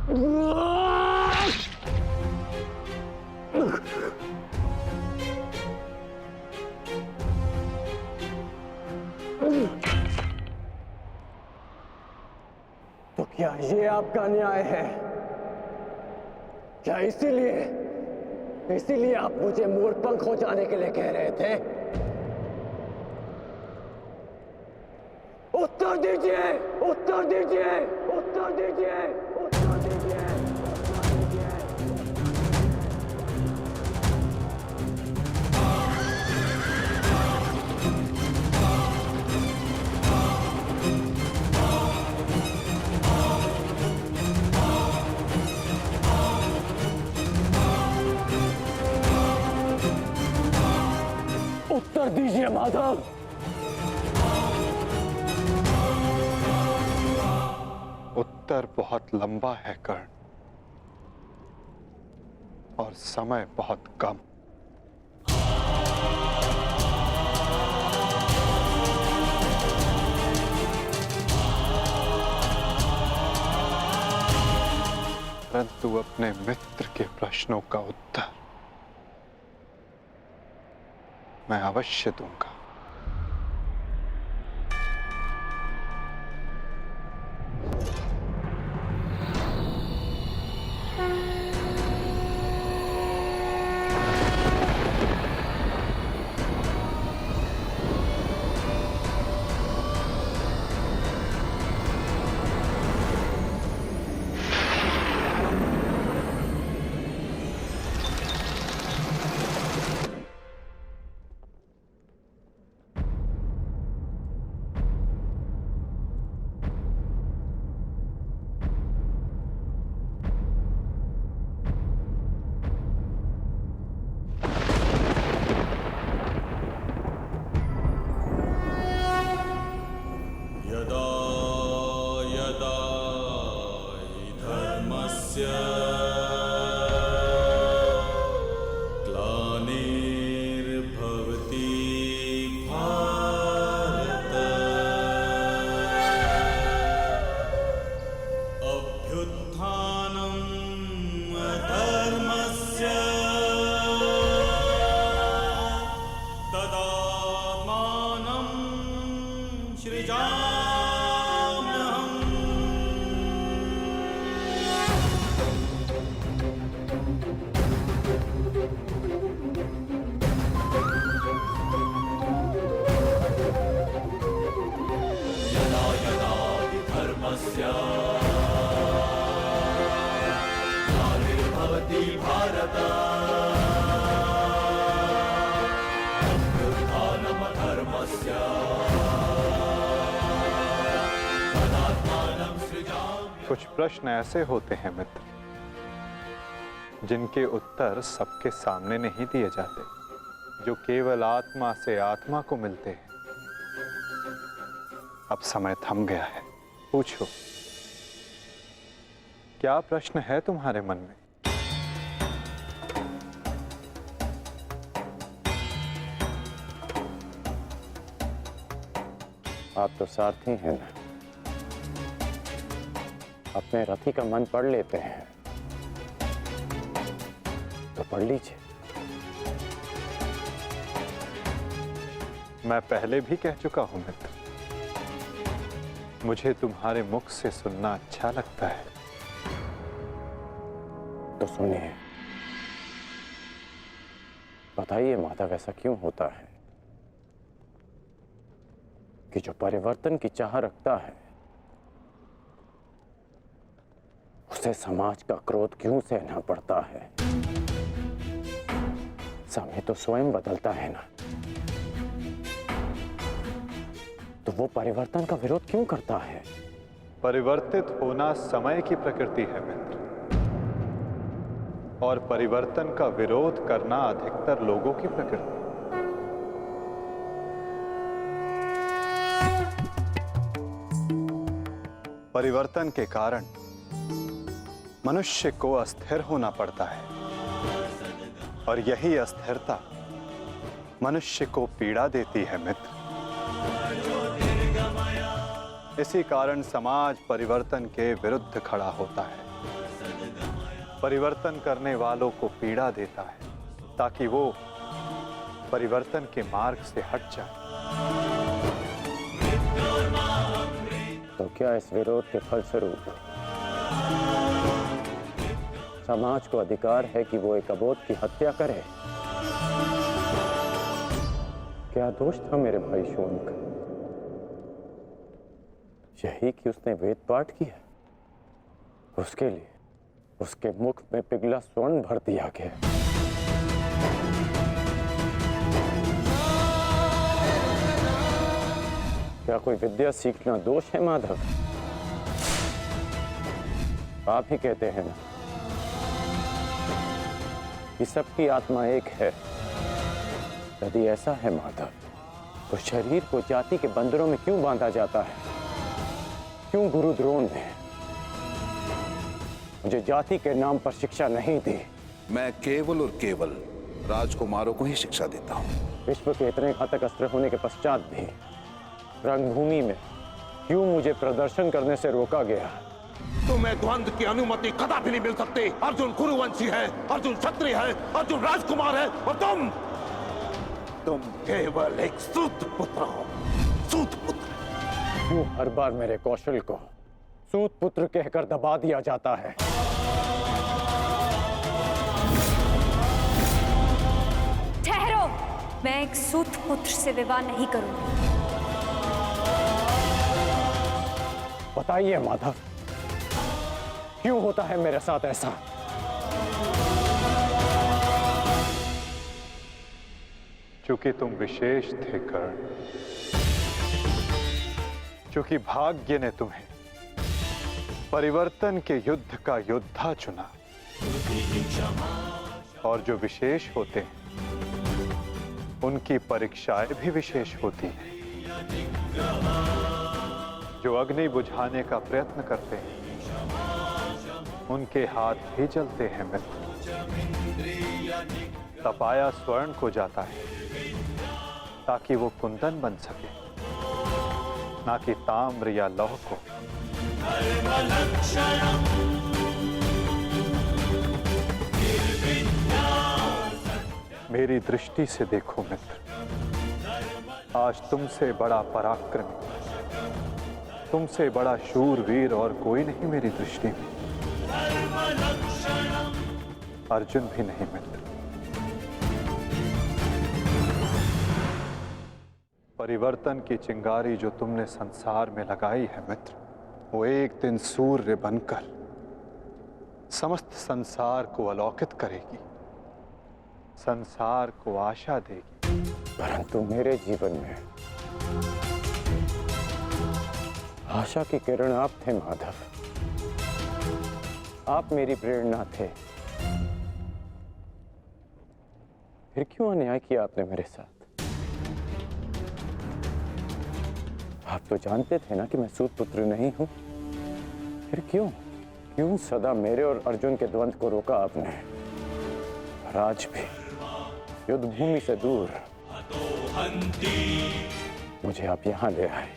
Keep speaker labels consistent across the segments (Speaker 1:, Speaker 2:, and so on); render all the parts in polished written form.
Speaker 1: तो क्या ये आपका न्याय है? क्या इसीलिए आप मुझे मोरपंख हो जाने के लिए कह रहे थे? उत्तर दीजिए, उत्तर दीजिए, उत्तर दीजिए, उत्तर दीजिए, उत्तर दीजिए। उत्तर दीजिए माधव।
Speaker 2: उत्तर बहुत लंबा है कर्ण, और समय बहुत कम। परंतु अपने मित्र के प्रश्नों का उत्तर मैं अवश्य दूंगा।
Speaker 3: यदा यदा हि धर्मस्य ग्लानिर्भवति भारत अभ्युत्थानम् अधर्मस्य तदात्मानं सृजाम्यहम्। यदा यदा हि धर्मस्य ग्लानिर्भवति भारत अभ्युत्थानम् अधर्मस्य तदात्मानं सृजाम्यहम्।
Speaker 2: कुछ प्रश्न ऐसे होते हैं मित्र, जिनके उत्तर सबके सामने नहीं दिए जाते, जो केवल आत्मा से आत्मा को मिलते हैं। अब समय थम गया है, पूछो, क्या प्रश्न है तुम्हारे मन में?
Speaker 1: आप तो सारथी हैं ना, अपने रथी का मन पढ़ लेते हैं, तो पढ़ लीजिए।
Speaker 2: मैं पहले भी कह चुका हूं मित्र, मुझे तुम्हारे मुख से सुनना अच्छा लगता है।
Speaker 1: तो सुनिए, बताइए माधव, ऐसा क्यों होता है कि जो परिवर्तन की चाह रखता है उसे समाज का क्रोध क्यों सहना पड़ता है? समय तो स्वयं बदलता है ना, तो वो परिवर्तन का विरोध क्यों करता है?
Speaker 2: परिवर्तित होना समय की प्रकृति है मित्र, और परिवर्तन का विरोध करना अधिकतर लोगों की प्रकृति। परिवर्तन के कारण मनुष्य को अस्थिर होना पड़ता है, और यही अस्थिरता मनुष्य को पीड़ा देती है मित्र। इसी कारण समाज परिवर्तन के विरुद्ध खड़ा होता है। परिवर्तन करने वालों को पीड़ा देता है ताकि वो परिवर्तन के मार्ग से हट जाए।
Speaker 1: तो क्या इस विरोध के फलस्वरूप समाज को अधिकार है कि वो एक अबोध की हत्या करे? क्या दोष था मेरे भाई शौनक? यही कि उसने वेद पाठ किया, उसके लिए उसके मुख में पिघला स्वर्ण भर दिया गया। क्या कोई विद्या सीखना दोष है माधव? आप ही कहते हैं ना कि सबकी आत्मा एक है। यदि ऐसा है माधव, तो शरीर को जाति के बंधनों में क्यों बांधा जाता है? क्यों गुरु द्रोण ने मुझे जाति के नाम पर शिक्षा नहीं दी?
Speaker 4: मैं केवल और केवल राजकुमारों को ही शिक्षा देता हूँ।
Speaker 1: विश्व के इतने घातक अस्त्र होने के पश्चात भी रंगभूमि में क्यों मुझे प्रदर्शन करने से रोका गया?
Speaker 5: तुम्हें द्वंद्व की अनुमति कदापि नहीं मिल सकती। अर्जुन कुरुवंशी है, अर्जुन क्षत्रिय है, अर्जुन राजकुमार है और तुम केवल एक सूत पुत्र हो। सूत पुत्र।
Speaker 1: क्यों हर बार मेरे कौशल को सूत पुत्र कहकर दबा दिया जाता है?
Speaker 6: ठहरो, मैं एक सूत पुत्र से विवाह नहीं करूंगी।
Speaker 1: बताइए माधव, क्यों होता है मेरे साथ ऐसा?
Speaker 2: चूंकि तुम विशेष थे कर्ण, चूंकि भाग्य ने तुम्हें परिवर्तन के युद्ध का योद्धा चुना, और जो विशेष होते हैं उनकी परीक्षाएं भी विशेष होती हैं। जो अग्नि बुझाने का प्रयत्न करते हैं उनके हाथ भी जलते हैं मित्र। तपाया स्वर्ण को जाता है ताकि वो कुंदन बन सके, ना कि ताम्र या लौह को। मेरी दृष्टि से देखो मित्र, आज तुमसे बड़ा पराक्रमी, तुमसे बड़ा शूरवीर और कोई नहीं मेरी दृष्टि में। अर्जुन भी नहीं मित्र। परिवर्तन की चिंगारी जो तुमने संसार में लगाई है मित्र, वो एक दिन सूर्य बनकर समस्त संसार को अलौकित करेगी, संसार को आशा देगी।
Speaker 1: परंतु मेरे जीवन में आशा की किरण आप थे माधव। आप मेरी प्रेरणा थे। फिर क्यों अन्याय किया आपने मेरे साथ? आप तो जानते थे ना कि मैं सूत पुत्र नहीं हूं। फिर क्यों सदा मेरे और अर्जुन के द्वंद्व को रोका आपने? और आज भी युद्ध भूमि से दूर मुझे आप यहां ले आए।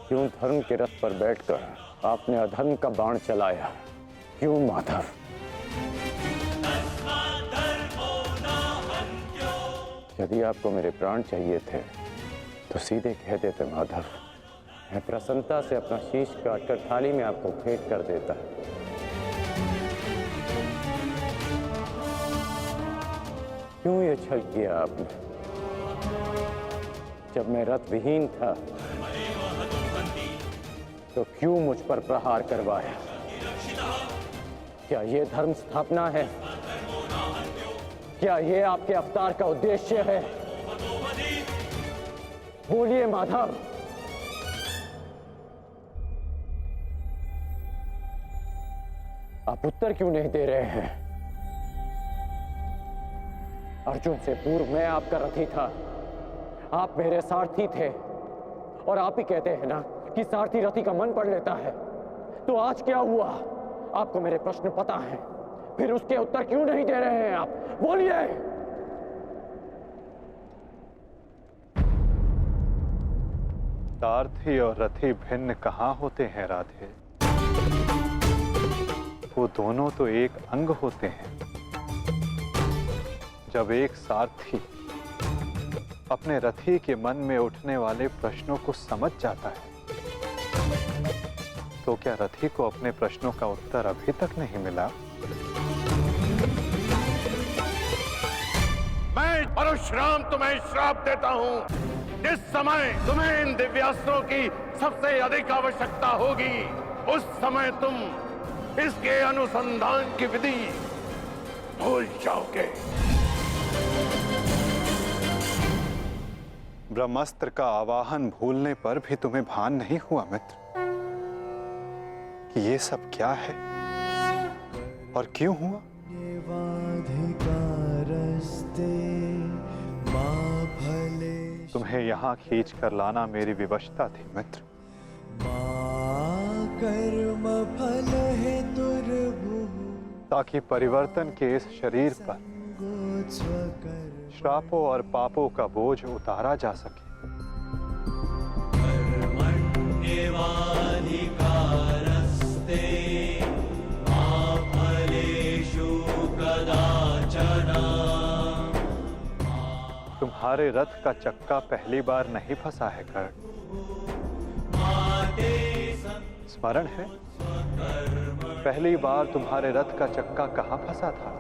Speaker 1: क्यों धर्म के रथ पर बैठकर आपने अधर्म का बाण चलाया? क्यों माधव? यदि आपको मेरे प्राण चाहिए थे तो सीधे कह देते माधव। मैं प्रसन्नता से अपना शीश काटकर थाली में आपको भेंट कर देता। क्यों ये छल किया आपने? जब मैं रथ विहीन था तो क्यों मुझ पर प्रहार करवाया? क्या ये धर्म स्थापना है? क्या ये आपके अवतार का उद्देश्य है? बोलिए माधव। आप उत्तर क्यों नहीं दे रहे हैं? अर्जुन से पूर्व मैं आपका रथी था, आप मेरे सारथी थे। और आप ही कहते हैं ना कि सारथी रथी का मन पढ़ लेता है। तो आज क्या हुआ? आपको मेरे प्रश्न पता है, फिर उसके उत्तर क्यों नहीं दे रहे हैं आप? बोलिए।
Speaker 2: सारथी और रथी भिन्न कहाँ होते हैं राधे? वो दोनों तो एक अंग होते हैं। जब एक सारथी अपने रथी के मन में उठने वाले प्रश्नों को समझ जाता है, तो क्या रथी को अपने प्रश्नों का उत्तर अभी तक नहीं मिला?
Speaker 5: मैं परशुराम तुम्हें श्राप देता हूं। जिस समय तुम्हें इन दिव्यास्त्रों की सबसे अधिक आवश्यकता होगी, उस समय तुम इसके अनुसंधान की विधि भूल जाओगे।
Speaker 2: ब्रह्मास्त्र का आवाहन भूलने पर भी तुम्हें भान नहीं हुआ मित्र कि ये सब क्या है और क्यों हुआ? तुम्हें यहाँ खींच कर लाना मेरी विवशता थी मित्र।
Speaker 7: कर्म फल है दुर्भुः
Speaker 2: ताकि परिवर्तन के इस शरीर पर श्रापों और पापों का बोझ उतारा जा सके।
Speaker 3: कर्मण्येवाधिकारस्ते मा फलेषु कदाचन।
Speaker 2: तुम्हारे रथ का चक्का पहली बार नहीं फंसा है कर्ण। स्मरण है पहली बार तुम्हारे रथ का चक्का कहाँ फंसा था?